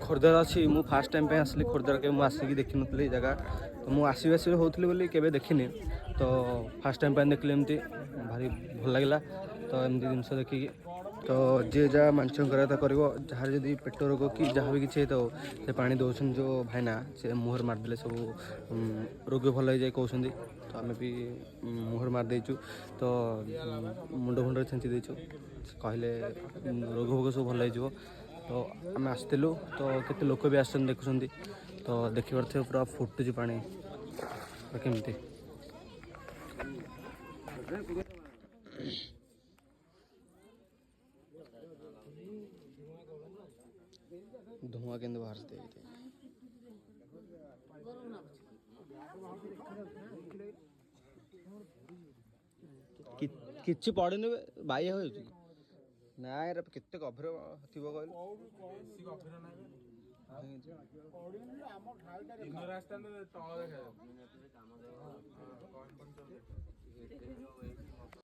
खोर्धार अच्छी मु fast time पे आसली खोर्धार के आसिक देखी नी जगह तो मुझे आसि आसि होती बोली केवे देखनी तो फास्ट टाइम पे देखली एमती भारी भल लगे तो एमती जिनस देखिकी तो जी जहाँ मानसिक करा कर जहाँ जदि पेट रोग कि जहाँ भी किसी तो से पानी दौन जो भाईना से मुहर मारदे सब रोग भल हो जाए कहते तो आम भी मुहर मारदेचु तो मुंड फुंड छेंची देचु कहले रोग भोग सब भल हो तो आम आसलु तो केते लोक भी आस देखुं तो देखिपे पूरा फुटुची पानी केमती धुआं के बाहर से किसी पड़े बाई हो ना यार केते गभीर थी कहल